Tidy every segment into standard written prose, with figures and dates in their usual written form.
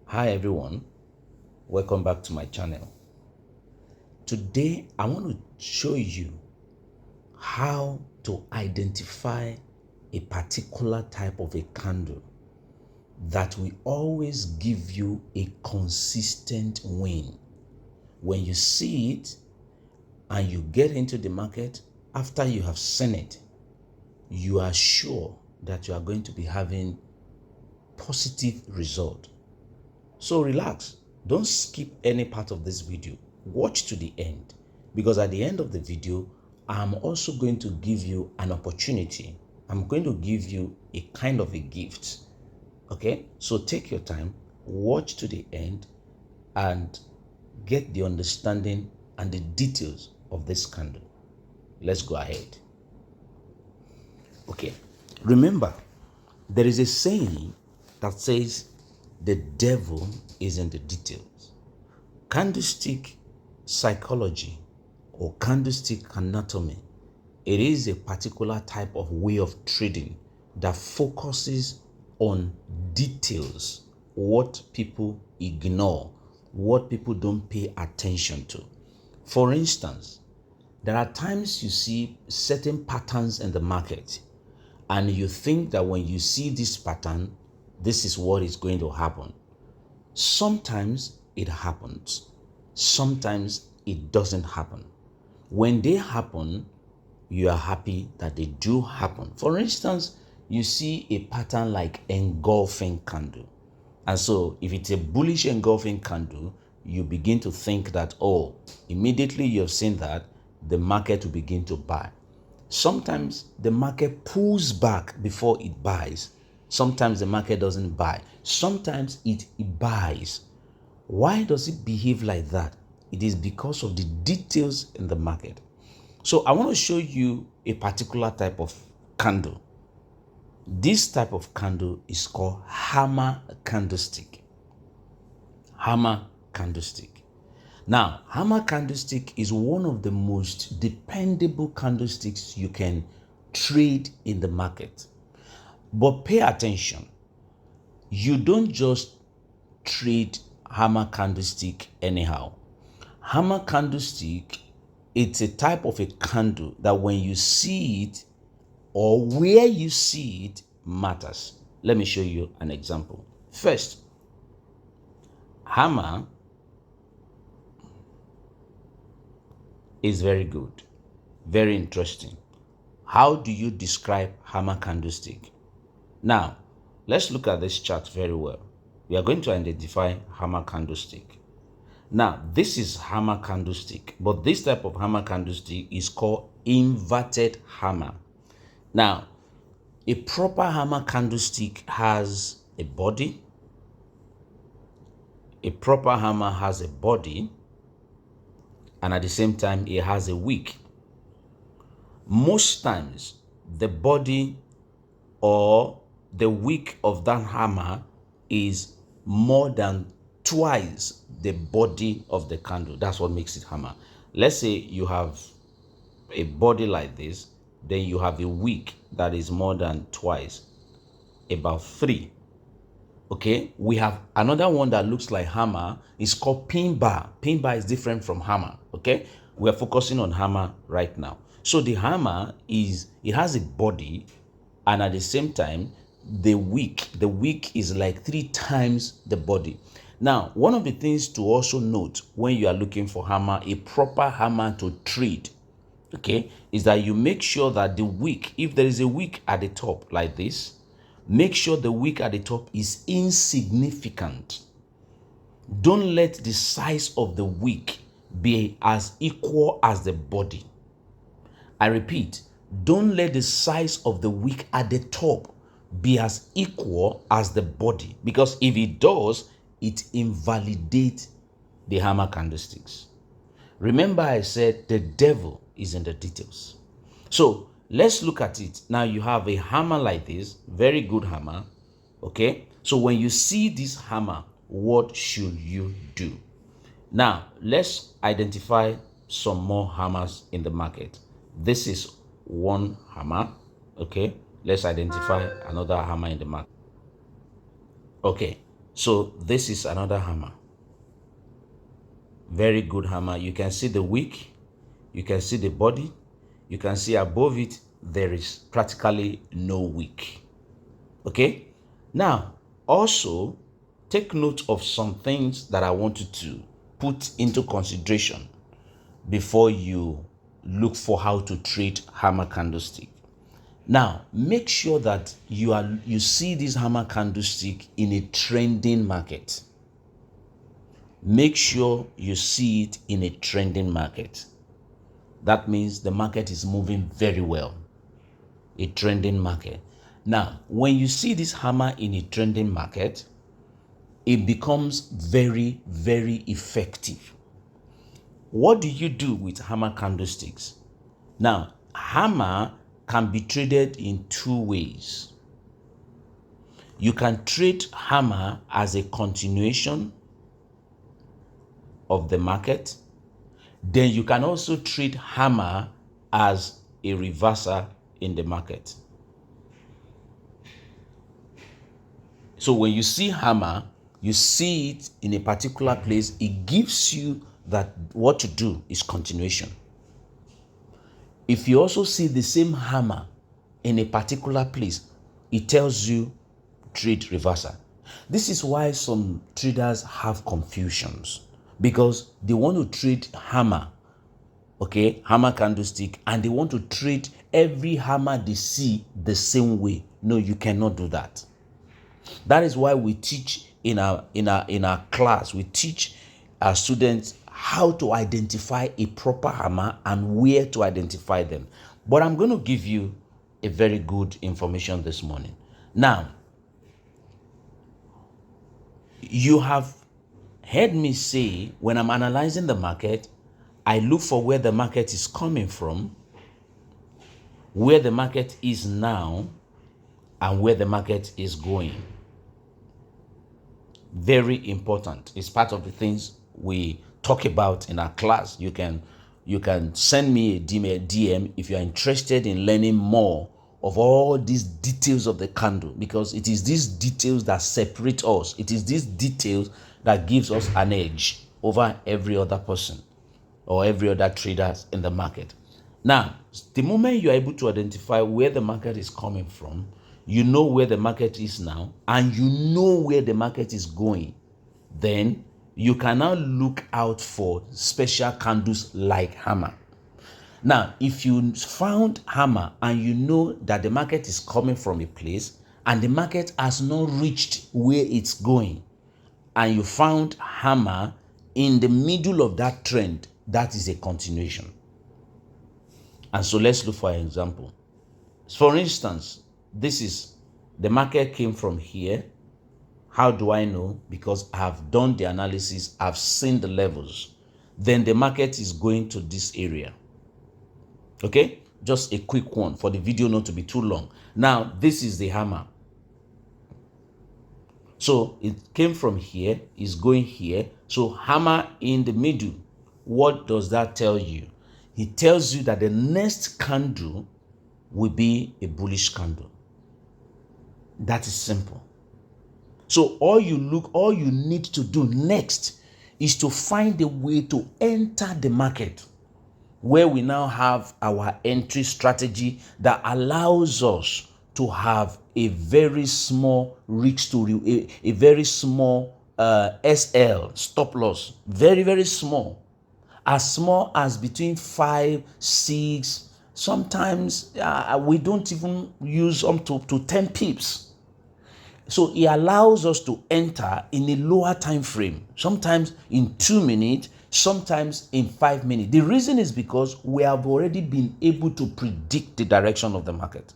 Hi everyone, welcome back to my channel. Today I want to show you how to identify a particular type of a candle that will always give you a consistent win. When you see it and you get into the market, after you have seen it, you are sure that you are going to be having positive result. So relax, don't skip any part of this video. Watch to the end, because at the end of the video, I'm also going to give you an opportunity. I'm going to give you a kind of a gift. Okay, so take your time, watch to the end, and get the understanding and the details of this candle. Let's go ahead. Okay, remember, there is a saying that says the devil is in the details. Candlestick psychology or candlestick anatomy, it is a particular type of way of trading that focuses on details, what people ignore, what people don't pay attention to. For instance, there are times you see certain patterns in the market and you think that when you see this pattern, this is what is going to happen. Sometimes it happens. Sometimes it doesn't happen. When they happen, you are happy that they do happen. For instance, you see a pattern like engulfing candle. And so if it's a bullish engulfing candle, you begin to think that, oh, immediately you've seen that, the market will begin to buy. Sometimes the market pulls back before it buys. Sometimes the market doesn't buy. Sometimes it buys. Why does it behave like that? It is because of the details in the market. So I want to show you a particular type of candle. This type of candle is called hammer candlestick. Hammer candlestick. Now, hammer candlestick is one of the most dependable candlesticks you can trade in the market. But pay attention. You don't just trade hammer candlestick anyhow. Hammer candlestick, it's a type of a candle that when you see it or where you see it matters. Let me show you an example. First, hammer is very good, very interesting. How do you describe hammer candlestick? Now, let's look at this chart very well. We are going to identify hammer candlestick. Now, this is hammer candlestick, but this type of hammer candlestick is called inverted hammer. Now, a proper hammer candlestick has a body. A proper hammer has a body, and at the same time, it has a wick. Most times, the body or the wick of that hammer is more than twice the body of the candle. That's what makes it hammer. Let's say you have a body like this, then you have a wick that is more than twice, about 3. Okay, we have another one that looks like hammer. It's called pin bar. Pin bar is different from hammer. Okay, we are focusing on hammer right now. So the hammer it has a body, and at the same time, the wick is like 3 times the body. Now, one of the things to also note when you are looking for hammer, a proper hammer to trade, okay, is that you make sure that the wick, if there is a wick at the top like this, make sure the wick at the top is insignificant. Don't let the size of the wick be as equal as the body. I repeat, don't let the size of the wick at the top be as equal as the body, because if it does, it invalidates the hammer candlesticks. Remember, I said the devil is in the details. So let's look at it. Now you have a hammer like this, very good hammer. Okay, so when you see this hammer, what should you do? Now let's identify some more hammers in the market. This is one hammer. Okay, let's identify another hammer in the market. Okay, So this is another hammer. Very good hammer. You can see the wick, you can see the body, you can see above it there is practically no wick. Okay, now also take note of some things that I want you to put into consideration before you look for how to trade hammer candlestick. Now make sure that you see this hammer candlestick in a trending market. Make sure you see it in a trending market. That means the market is moving very well. A trending market. Now, when you see this hammer in a trending market, it becomes very, very effective. What do you do with hammer candlesticks? Now, hammer can be traded in two ways. You can trade hammer as a continuation of the market. Then you can also trade hammer as a reversal in the market. So when you see hammer, you see it in a particular place, it gives you that what to do is continuation. If you also see the same hammer in a particular place, it tells you trade reversal. This is why some traders have confusions, because they want to trade hammer, okay, hammer candlestick, and they want to trade every hammer they see the same way. No, you cannot do that. That is why we teach in our class, we teach our students how to identify a proper hammer and where to identify them. But I'm going to give you a very good information this morning. Now, you have heard me say when I'm analyzing the market, I look for where the market is coming from, where the market is now, and where the market is going. Very important. It's part of the things we talk about in our class. You can send me a DM if you are interested in learning more of all these details of the candle, because it is these details that separate us. It is these details that gives us an edge over every other person or every other traders in the market. Now, the moment you are able to identify where the market is coming from, you know where the market is now, and you know where the market is going, then you can now look out for special candles like hammer. Now, if you found hammer and you know that the market is coming from a place and the market has not reached where it's going, and you found hammer in the middle of that trend, that is a continuation. And so let's look for an example. For instance, this is the market came from here. How do I know? Because I have done the analysis, I've seen the levels. Then the market is going to this area. Okay, just a quick one for the video not to be too long. Now, this is the hammer. So it came from here, is going here. So hammer in the middle. What does that tell you? It tells you that the next candle will be a bullish candle. That is simple. So all you need to do next is to find a way to enter the market, where we now have our entry strategy that allows us to have a very small risk to a very small SL, stop loss, very, very small as between 5, 6, sometimes we don't even use up to 10 pips. So it allows us to enter in a lower time frame, sometimes in 2 minutes, sometimes in 5 minutes. The reason is because we have already been able to predict the direction of the market.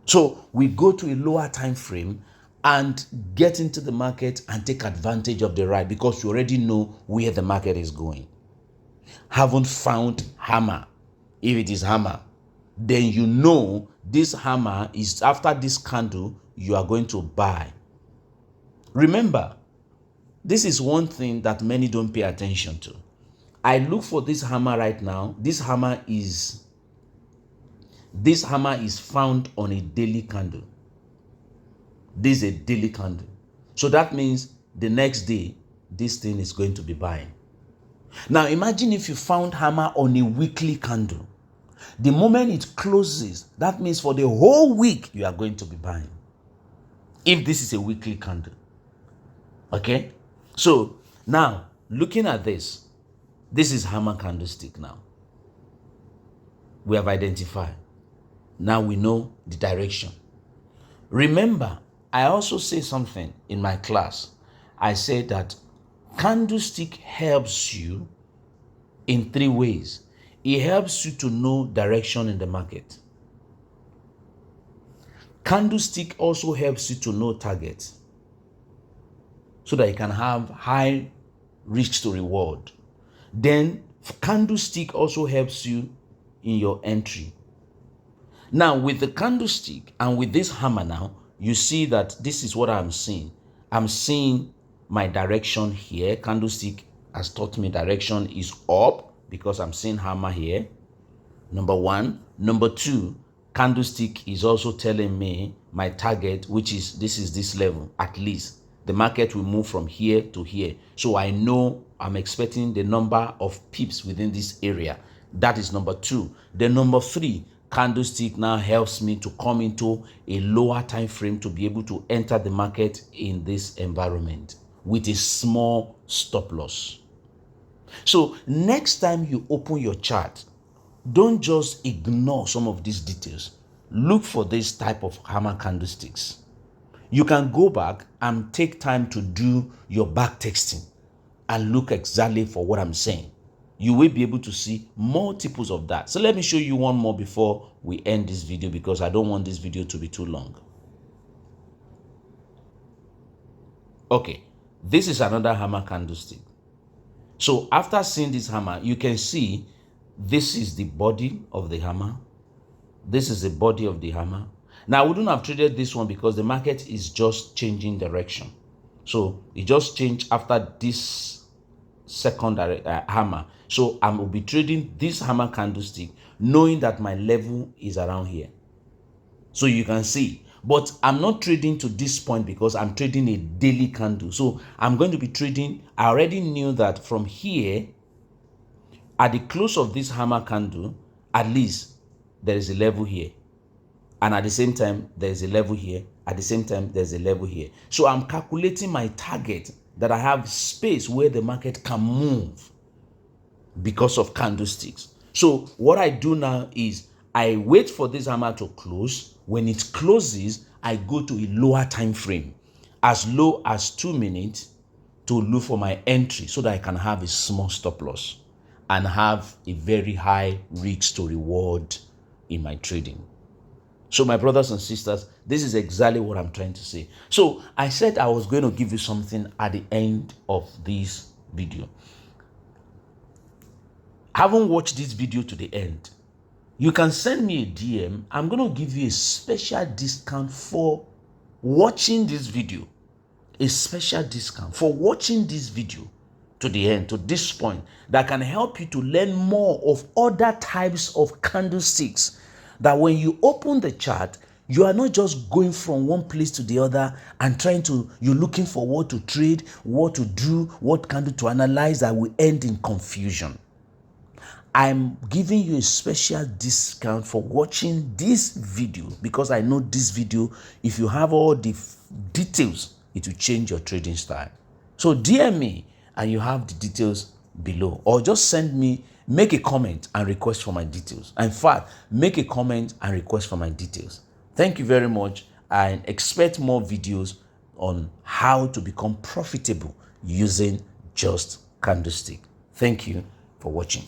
So we go to a lower time frame and get into the market and take advantage of the ride, because you already know where the market is going. Haven't found hammer. If it is hammer, then you know this hammer is after this candle you are going to buy. Remember, this is one thing that many don't pay attention to. I look for this hammer right now. This hammer is found on a daily candle. This is a daily candle. So that means the next day, this thing is going to be buying. Now imagine if you found hammer on a weekly candle. The moment it closes, that means for the whole week, you are going to be buying. If this is a weekly candle. Okay? So now, looking at this is hammer candlestick now. We have identified. Now we know the direction. Remember, I also say something in my class. I said that candlestick helps you in 3 ways. It helps you to know direction in the market. Candlestick also helps you to know targets so that you can have high risk to reward. Then candlestick also helps you in your entry. Now with the candlestick and with this hammer now, you see that this is what I'm seeing. I'm seeing my direction here. Candlestick has taught me direction is up because I'm seeing hammer here. Number 1. Number 2, candlestick is also telling me my target, which is this level at least. The market will move from here to here. So I know I'm expecting the number of pips within this area. That is number 2. Then number 3, candlestick now helps me to come into a lower time frame to be able to enter the market in this environment with a small stop loss. So next time you open your chart, don't just ignore some of these details. Look for this type of hammer candlesticks. You can go back and take time to do your back texting and look exactly for what I'm saying. You will be able to see multiples of that. So let me show you one more before we end this video, because I don't want this video to be too long. Okay, this is another hammer candlestick. So after seeing this hammer, you can see this is the body of the hammer. This is the body of the hammer. Now, I wouldn't have traded this one because the market is just changing direction. So it just changed after this second hammer. So I will be trading this hammer candlestick knowing that my level is around here. So you can see, but I'm not trading to this point because I'm trading a daily candle. So I'm going to be trading, I already knew that from here, at the close of this hammer candle, at least there is a level here. And at the same time, there is a level here. At the same time, there's a level here. So I'm calculating my target that I have space where the market can move because of candlesticks. So what I do now is I wait for this hammer to close. When it closes, I go to a lower time frame, as low as 2 minutes, to look for my entry so that I can have a small stop loss and have a very high risk to reward in my trading. So my brothers and sisters, this is exactly what I'm trying to say. So I said I was going to give you something at the end of this video. Haven't watched this video to the end, you can send me a DM. I'm going to give you a special discount for watching this video. A special discount for watching this video to the end, to this point, that can help you to learn more of other types of candlesticks, that when you open the chart, you are not just going from one place to the other and you're looking for what to trade, what to do, what candle to analyze that will end in confusion. I'm giving you a special discount for watching this video because I know this video, if you have all the details, it will change your trading style. So DM me and you have the details below, or just send me, make a comment and request for my details. In fact, make a comment and request for my details. Thank you very much, and expect more videos on how to become profitable using just candlestick. Thank you for watching.